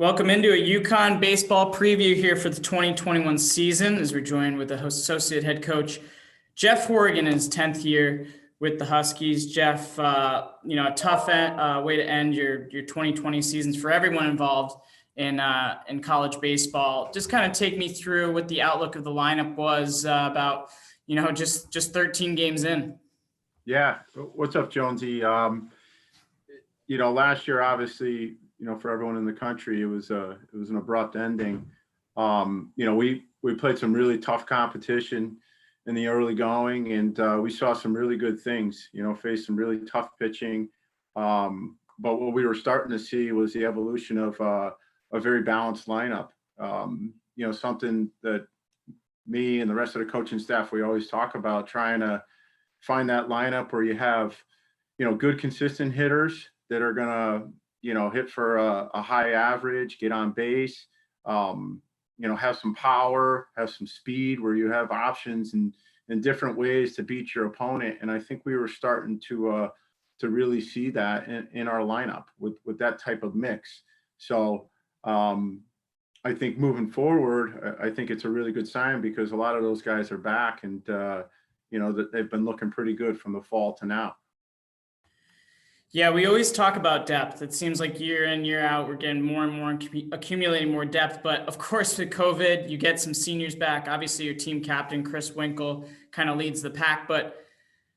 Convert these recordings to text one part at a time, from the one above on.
Welcome into a UConn baseball preview here for the 2021 season as we're joined with the associate head coach, Jeff Hourigan, in his 10th year with the Huskies. Jeff, a tough way to end your 2020 seasons for everyone involved in college baseball. Just kind of take me through what the outlook of the lineup was about, just 13 games in. Yeah. What's up, Jonesy? Last year, obviously, for everyone in the country, it was an abrupt ending. We played some really tough competition in the early going, and we saw some really good things. Faced some really tough pitching. But what we were starting to see was the evolution of a very balanced lineup. Something that me and the rest of the coaching staff, we always talk about, trying to find that lineup where you have, good consistent hitters that are gonna, hit for a high average, get on base, have some power, have some speed, where you have options and different ways to beat your opponent. And I think we were starting to really see that in our lineup with that type of mix. So I think moving forward, I think it's a really good sign because a lot of those guys are back, and that they've been looking pretty good from the fall to now. Yeah, we always talk about depth. It seems like year in, year out, we're getting more and more, accumulating more depth. But of course, with COVID, you get some seniors back. Obviously, your team captain, Chris Winkle, kind of leads the pack. But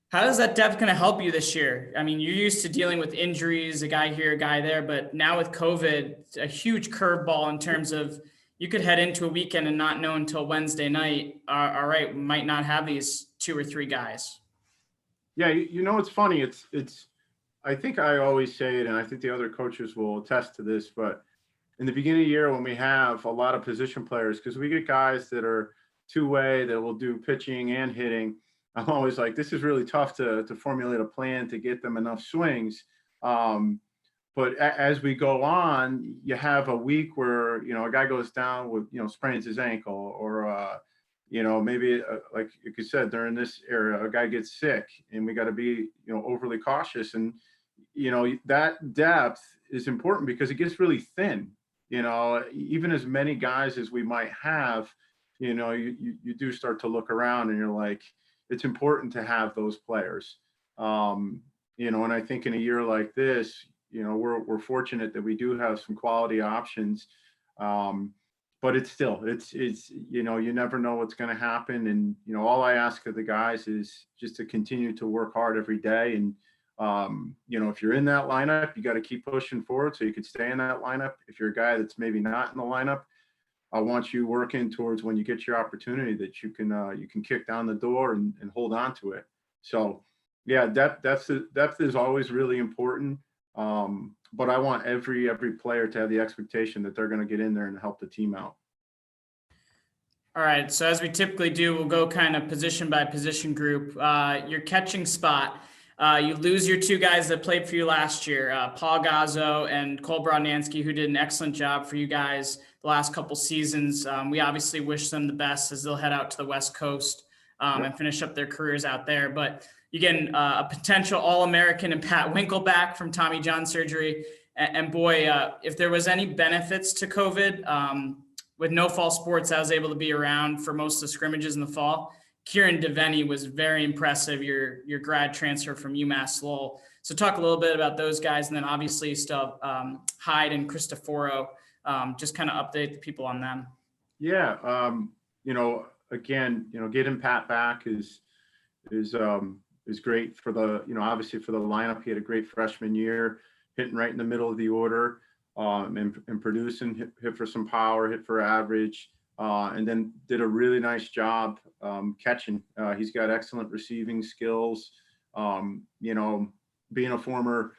how is that depth going to help you this year? I mean, you're used to dealing with injuries, a guy here, a guy there. But now with COVID, it's a huge curveball in terms of you could head into a weekend and not know until Wednesday night, all right, we might not have these two or three guys. Yeah, it's funny. It's I think I always say it, and I think the other coaches will attest to this, but in the beginning of the year when we have a lot of position players, because we get guys that are two-way that will do pitching and hitting, I'm always like, this is really tough to formulate a plan to get them enough swings. But as we go on, you have a week where, a guy goes down with, sprains his ankle, or, maybe like you said, during this era, a guy gets sick, and we got to be, overly cautious. And, that depth is important because it gets really thin. Even as many guys as we might have, you do start to look around and you're like, it's important to have those players. And I think in a year like this, we're fortunate that we do have some quality options. But it's you never know what's going to happen. And, all I ask of the guys is just to continue to work hard every day. And, if you're in that lineup, you got to keep pushing forward so you can stay in that lineup. If you're a guy that's maybe not in the lineup, I want you working towards, when you get your opportunity, that you can kick down the door and hold on to it. So yeah, depth is always really important. But I want every player to have the expectation that they're going to get in there and help the team out. All right. So as we typically do, we'll go kind of position by position group. Your catching spot, you lose your two guys that played for you last year, Paul Gazzo and Cole Brodnansky, who did an excellent job for you guys the last couple seasons. We obviously wish them the best as they'll head out to the West Coast and finish up their careers out there. But you get a potential All-American and Pat Winkle back from Tommy John surgery. And boy, if there was any benefits to COVID, with no fall sports, I was able to be around for most of the scrimmages in the fall. Kieran Devaney was very impressive, your grad transfer from UMass Lowell. So talk a little bit about those guys, and then obviously still Hyde and Cristoforo. Just kind of update the people on them. Yeah, again, getting Pat back is great for the, obviously for the lineup. He had a great freshman year, hitting right in the middle of the order, and producing, hit for some power, hit for average, and then did a really nice job catching. He's got excellent receiving skills. Being a former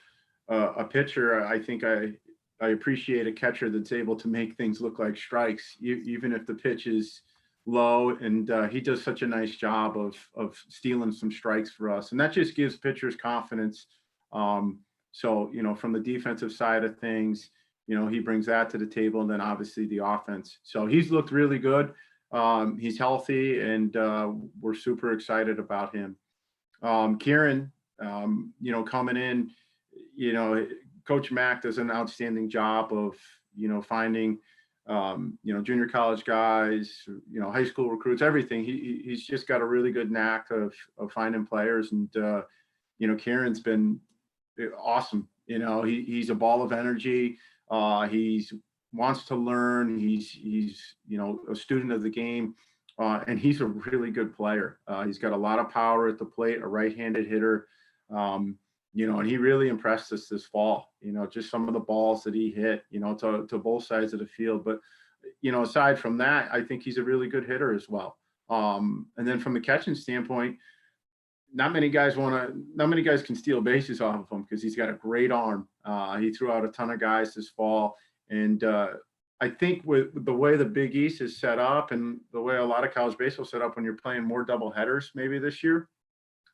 a pitcher, I think I appreciate a catcher that's able to make things look like strikes, even if the pitch is low. And he does such a nice job of stealing some strikes for us, and that just gives pitchers confidence. So from the defensive side of things, he brings that to the table, and then obviously the offense. So he's looked really good. He's healthy, and we're super excited about him. Kieran, coming in, Coach Mack does an outstanding job of, finding, junior college guys, high school recruits, everything. He's just got a really good knack of finding players. And, Kieran's been awesome. He's a ball of energy. He's wants to learn. He's a student of the game. And he's a really good player. He's got a lot of power at the plate, a right-handed hitter. And he really impressed us this fall, just some of the balls that he hit, to both sides of the field. But, aside from that, I think he's a really good hitter as well. And then from the catching standpoint, not many guys can steal bases off of him because he's got a great arm. He threw out a ton of guys this fall. And I think with the way the Big East is set up and the way a lot of college baseball is set up when you're playing more double headers maybe this year,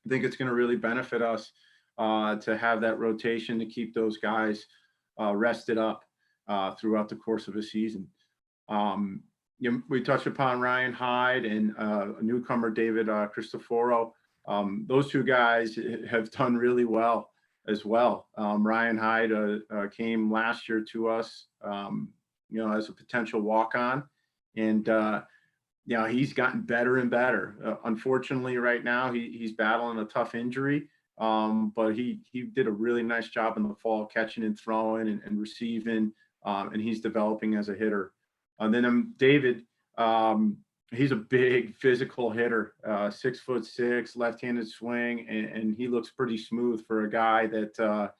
I think it's going to really benefit us to have that rotation to keep those guys rested up throughout the course of a season. We touched upon Ryan Hyde and a newcomer, David Cristoforo. Those two guys have done really well as well. Ryan Hyde came last year to us, as a potential walk-on, and he's gotten better and better. Unfortunately, right now he's battling a tough injury, but he did a really nice job in the fall, catching and throwing and receiving, and he's developing as a hitter. And then David, he's a big physical hitter, 6'6", left-handed swing, and he looks pretty smooth for a guy that,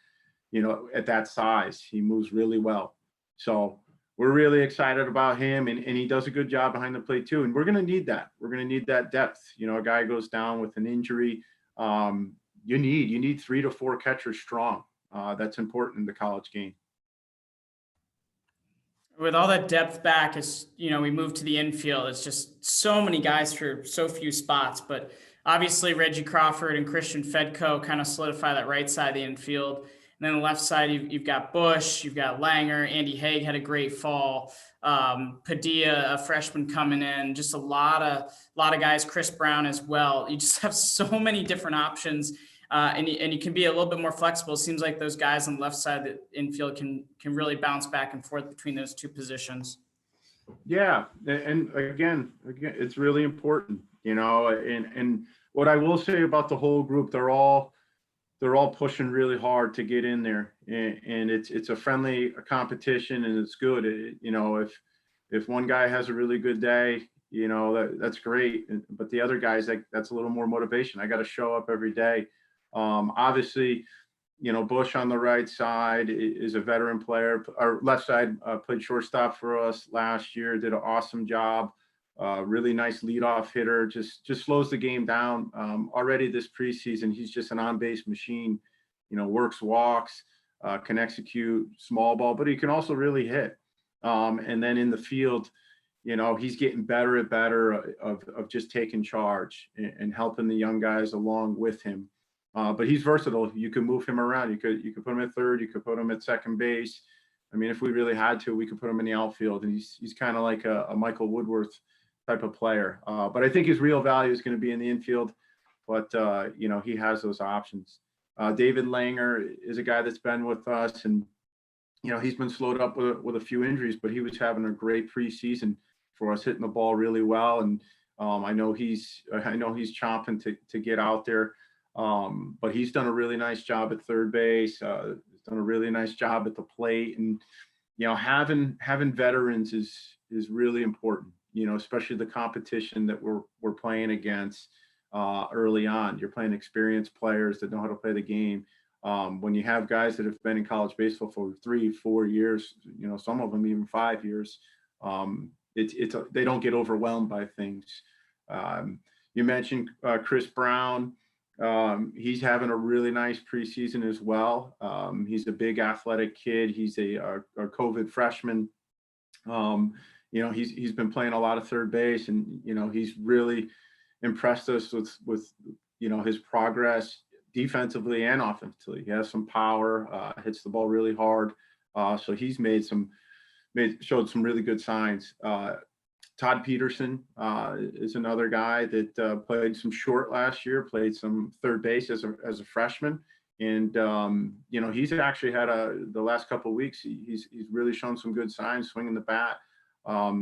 at that size. He moves really well. So we're really excited about him, and he does a good job behind the plate too. And we're going to need that. We're going to need that depth. A guy goes down with an injury. You need 3 to 4 catchers strong. That's important in the college game. With all that depth back, as we move to the infield, it's just so many guys for so few spots. But obviously, Reggie Crawford and Christian Fedko kind of solidify that right side of the infield. And then the left side, you've got Bush, you've got Langer, Andy Haig had a great fall, Padilla, a freshman coming in, just a lot of guys, Chris Brown as well. You just have so many different options. And you can be a little bit more flexible. It seems like those guys on the left side of the infield can really bounce back and forth between those two positions. Yeah, and again, it's really important, And what I will say about the whole group, they're all pushing really hard to get in there, and it's a friendly competition, and it's good. If one guy has a really good day, that's great. But the other guys, that's a little more motivation. I got to show up every day. Obviously, Bush on the right side is a veteran player. Our left side played shortstop for us last year, did an awesome job. Really nice leadoff hitter, just slows the game down. Already this preseason, he's just an on-base machine, works walks, can execute small ball, but he can also really hit. And then in the field, he's getting better and better of just taking charge and helping the young guys along with him. But he's versatile. You can move him around. You could put him at third. You could put him at second base. I mean, if we really had to, we could put him in the outfield. And he's kind of like a Michael Woodworth type of player. But I think his real value is going to be in the infield. But he has those options. David Langer is a guy that's been with us, and he's been slowed up with a few injuries, but he was having a great preseason for us, hitting the ball really well. And I know he's chomping to get out there. But he's done a really nice job at third base. He's done a really nice job at the plate, and having veterans is really important. Especially the competition that we're playing against early on. You're playing experienced players that know how to play the game. When you have guys that have been in college baseball for 3-4 years, some of them even 5 years, they don't get overwhelmed by things. You mentioned Chris Brown. He's having a really nice preseason as well. He's a big athletic kid. He's a COVID freshman. He's been playing a lot of third base, and he's really impressed us with his progress defensively and offensively. He has some power, hits the ball really hard. So he's showed some really good signs. Todd Peterson is another guy that played some short last year, played some third base as a freshman. And he's actually had the last couple of weeks. He's really shown some good signs swinging the bat.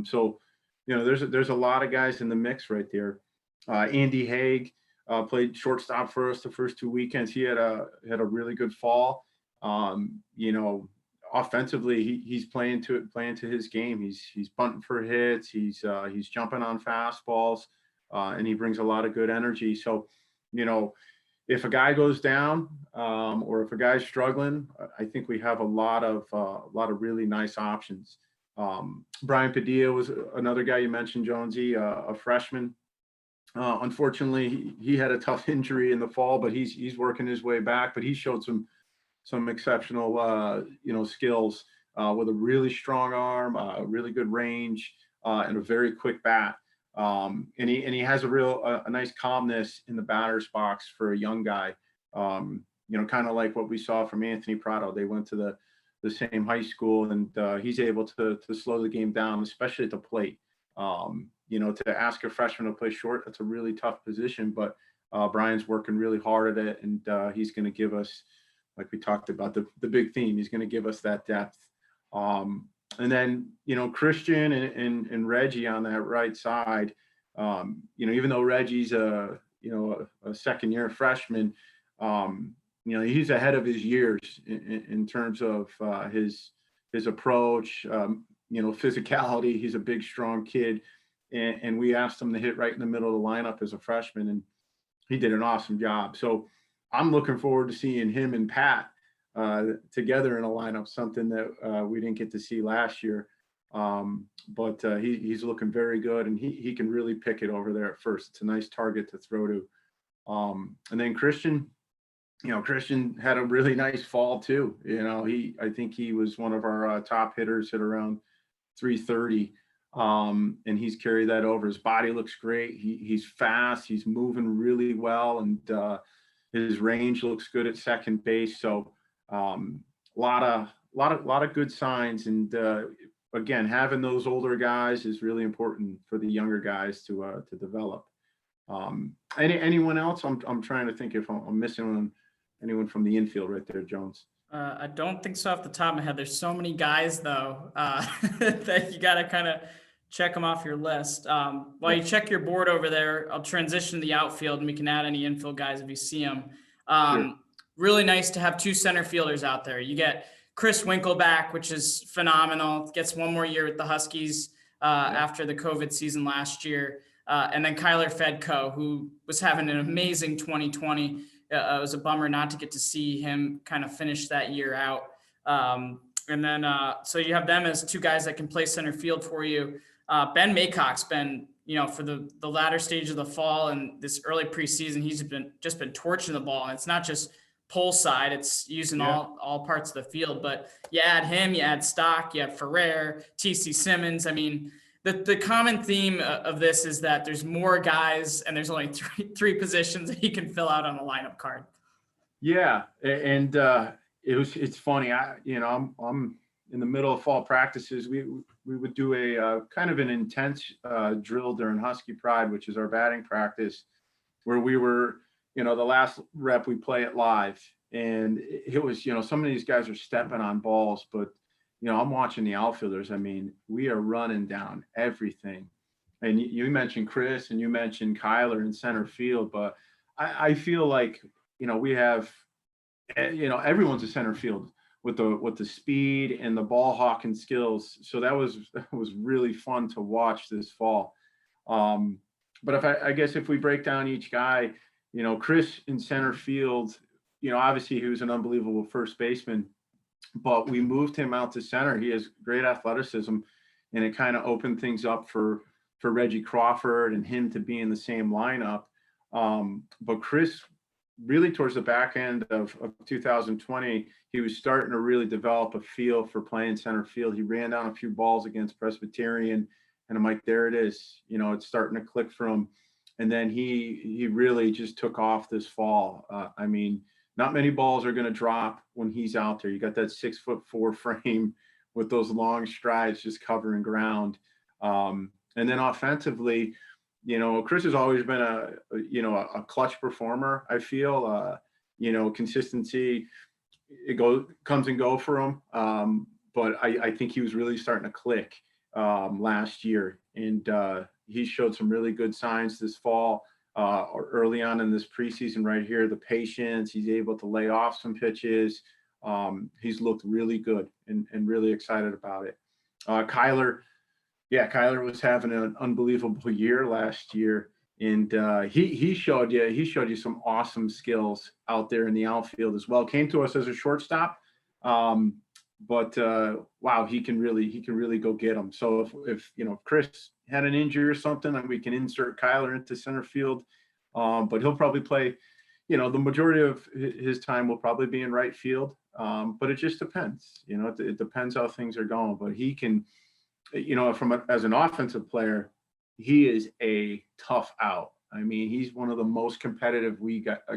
So there's a lot of guys in the mix right there. Andy Haig played shortstop for us the first 2 weekends. He had a really good fall. Offensively, he's playing to his game. He's bunting for hits. He's jumping on fastballs, and he brings a lot of good energy. So, if a guy goes down, or if a guy's struggling, I think we have a lot of really nice options. Brian Padilla was another guy you mentioned, Jonesy, a freshman. Unfortunately, he had a tough injury in the fall, but he's working his way back. But he showed some exceptional skills with a really strong arm, really good range, and a very quick bat. And he has a nice calmness in the batter's box for a young guy. Kind of like what we saw from Anthony Prado. They went to the same high school, and he's able to slow the game down, especially at the plate. To ask a freshman to play short, that's a really tough position, but Brian's working really hard at it, and he's going to give us, like we talked about, the big theme. He's going to give us that depth. And then, Christian and Reggie on that right side, even though Reggie's a second year freshman, he's ahead of his years in terms of his approach, physicality. He's a big, strong kid. And we asked him to hit right in the middle of the lineup as a freshman, and he did an awesome job. So I'm looking forward to seeing him and Pat together in a lineup, something that we didn't get to see last year. But he's looking very good, and he can really pick it over there at first. It's a nice target to throw to. And then Christian had a really nice fall too. I think he was one of our top hitters at around 330. And he's carried that over. His body looks great. He's fast. He's moving really well, and his range looks good at second base. So a lot of good signs. And again, having those older guys is really important for the younger guys to develop. Anyone else? I'm trying to think if I'm missing anyone from the infield right there, Jones. I don't think so off the top of my head. There's so many guys though that you got to kind of check them off your list. While you check your board over there, I'll transition to the outfield, and we can add any infield guys if you see them. Sure. Really nice to have two center fielders out there. You get Chris Winkle back, which is phenomenal. Gets one more year with the Huskies after the COVID season last year. And then Kyler Fedko, who was having an amazing 2020. It was a bummer not to get to see him kind of finish that year out. And then, so you have them as two guys that can play center field for you. Ben Maycock's been, for the latter stage of the fall and this early preseason, he's just been torching the ball. And it's not just pull side, it's using all parts of the field. But you add him, you add Stock, you have Ferrer, TC Simmons. I mean, the common theme of this is that there's more guys and there's only three positions that you can fill out on the lineup card. Yeah, and it's funny. I'm in the middle of fall practices. We would do a kind of an intense drill during Husky Pride, which is our batting practice, where we were, the last rep we play it live, and it was, some of these guys are stepping on balls, but I'm watching the outfielders. I mean, we are running down everything. And you mentioned Chris and you mentioned Kyler in center field, but I feel like, we have, everyone's a center field with the speed and the ball hawking skills. So that was really fun to watch this fall. But I guess if we break down each guy, Chris in center field, obviously he was an unbelievable first baseman, but we moved him out to center. He has great athleticism, and it kind of opened things up for Reggie Crawford and him to be in the same lineup. But Chris, really towards the back end of 2020, he was starting to really develop a feel for playing center field. He ran down a few balls against Presbyterian, and I'm like, there it is. It's starting to click for him. And then he really just took off this fall. I mean, not many balls are going to drop when he's out there. You got that 6'4" frame with those long strides just covering ground. And then offensively, Chris has always been a clutch performer. I feel consistency, comes and go for him. But I think he was really starting to click last year, and he showed some really good signs this fall, or early on in this preseason right here. The patience, he's able to lay off some pitches. He's looked really good, and really excited about it. Kyler was having an unbelievable year last year, and he showed you some awesome skills out there in the outfield as well. Came to us as a shortstop, but wow, he can really go get them. So if Chris had an injury or something, then we can insert Kyler into center field, but he'll probably play. The majority of his time will probably be in right field, but it just depends. It depends how things are going. But he can, as an offensive player, he is a tough out. I mean, he's one of the most competitive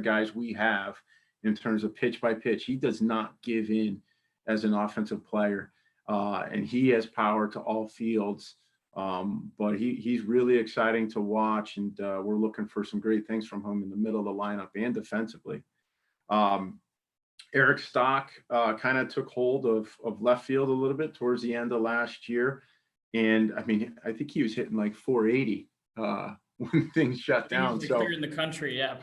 guys we have in terms of pitch by pitch. He does not give in as an offensive player, and he has power to all fields. But he's really exciting to watch, and we're looking for some great things from him in the middle of the lineup and defensively. Eric Stock kind of took hold of left field a little bit towards the end of last year. And I mean, I think he was hitting like 480 when things shut down. So clear in the country, yeah.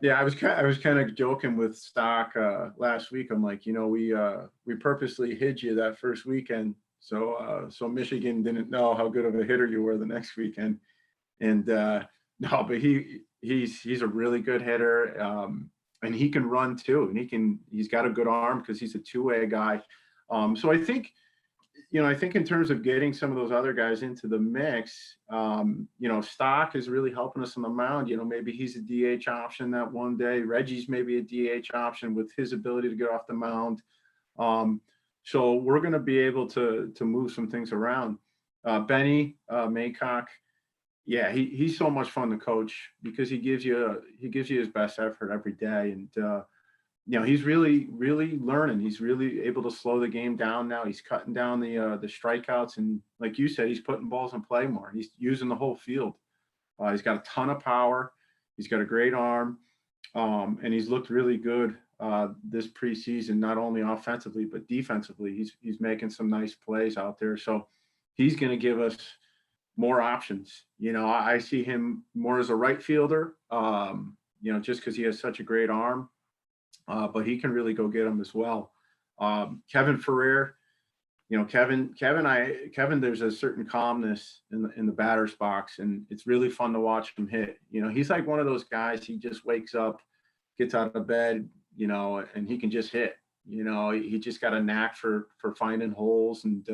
Yeah, I was kind of joking with Stock last week. I'm like, we purposely hid you that first weekend, so Michigan didn't know how good of a hitter you were the next weekend. And no, but he's a really good hitter, and he can run too, and he's got a good arm because he's a two-way guy. So I think in terms of getting some of those other guys into the mix, Stock is really helping us on the mound. Maybe he's a DH option that one day. Reggie's maybe a DH option with his ability to get off the mound. So we're going to be able to move some things around. Benny Maycock, yeah, he's so much fun to coach because he gives you his best effort every day, and he's really, really learning. He's really able to slow the game down now. He's cutting down the strikeouts. And like you said, he's putting balls in play more. He's using the whole field. He's got a ton of power. He's got a great arm. And he's looked really good this preseason, not only offensively, but defensively. He's making some nice plays out there. So he's going to give us more options. I see him more as a right fielder, just because he has such a great arm. But he can really go get them as well. Kevin Ferrer, Kevin, there's a certain calmness in the batter's box, and it's really fun to watch him hit. He's like one of those guys. He just wakes up, gets out of bed, and he can just hit. He just got a knack for finding holes, and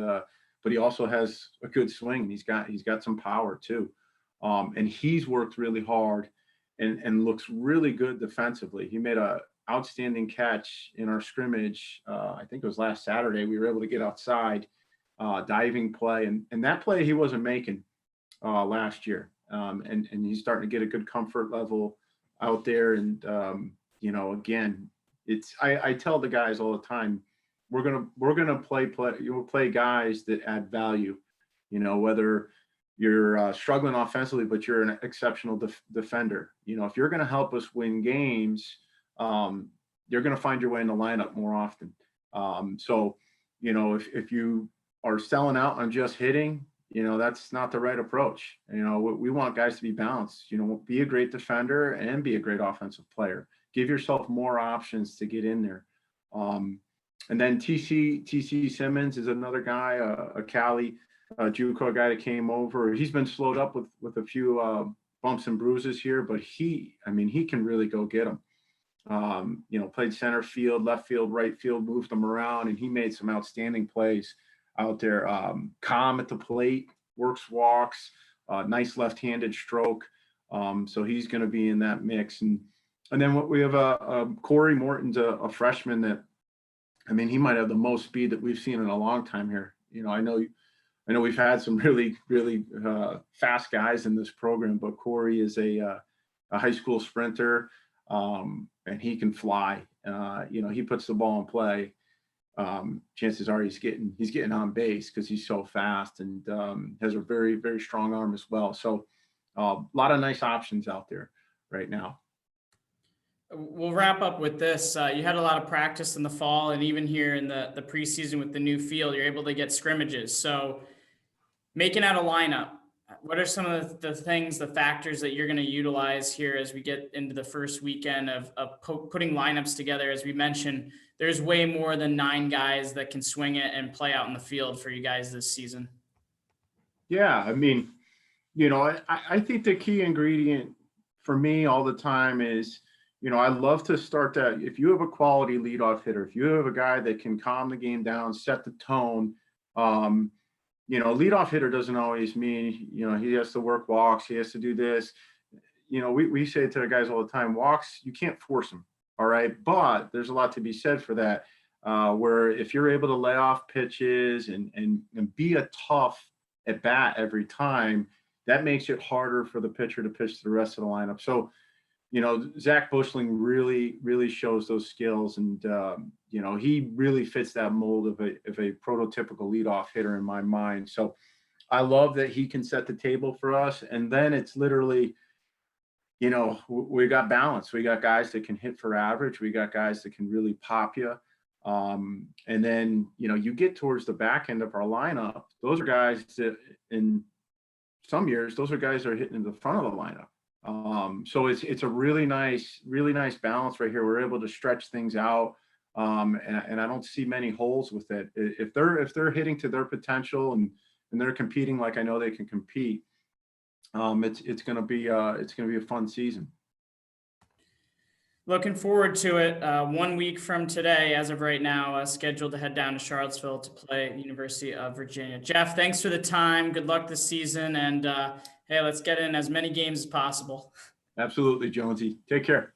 but he also has a good swing. He's got some power too, and he's worked really hard and looks really good defensively. He made a outstanding catch in our scrimmage. I think it was last Saturday. We were able to get outside, diving play, and that play he wasn't making last year. And he's starting to get a good comfort level out there. And again, I tell the guys all the time, we're gonna play guys that add value. Whether you're struggling offensively, but you're an exceptional defender. If you're going to help us win games, you're going to find your way in the lineup more often. So, if you are selling out on just hitting, that's not the right approach. We want guys to be balanced. Be a great defender and be a great offensive player. Give yourself more options to get in there. And then TC Simmons is another guy, a Cali JUCO guy that came over. He's been slowed up with a few bumps and bruises here, but he can really go get them. Played center field, left field, right field, moved them around, and he made some outstanding plays out there. Calm at the plate, works walks, nice left-handed stroke. So he's going to be in that mix. And then we have Corey Morton's a freshman that, he might have the most speed that we've seen in a long time here. I know we've had some really, really fast guys in this program, but Corey is a high school sprinter, and he can fly. He puts the ball in play. Chances are he's getting on base because he's so fast and has a very, very strong arm as well. So a lot of nice options out there right now. We'll wrap up with this. You had a lot of practice in the fall, and even here in the preseason with the new field, you're able to get scrimmages. So making out a lineup, what are some of the things, the factors that you're going to utilize here as we get into the first weekend of putting lineups together? As we mentioned, there's way more than 9 guys that can swing it and play out in the field for you guys this season. Yeah, I mean, I think the key ingredient for me all the time is, I love to start that. If you have a quality leadoff hitter, if you have a guy that can calm the game down, set the tone, leadoff hitter doesn't always mean, he has to work walks, he has to do this. We say to the guys all the time, walks, you can't force them. All right. But there's a lot to be said for that, where if you're able to lay off pitches and be a tough at bat every time, that makes it harder for the pitcher to pitch to the rest of the lineup. So, Zach Bushling really shows those skills, and he really fits that mold of a prototypical leadoff hitter in my mind. So I love that he can set the table for us. And then it's literally, we got balance. We got guys that can hit for average. We got guys that can really pop you. And then, you get towards the back end of our lineup. Those are guys that in some years, those are guys that are hitting in the front of the lineup. So it's a really nice balance right here. We're able to stretch things out. And I don't see many holes with it. If they're hitting to their potential and they're competing like I know they can compete, it's going to be a fun season. Looking forward to it. 1 week from today, as of right now, scheduled to head down to Charlottesville to play University of Virginia. Jeff, thanks for the time. Good luck this season. And hey, let's get in as many games as possible. Absolutely, Jonesy. Take care.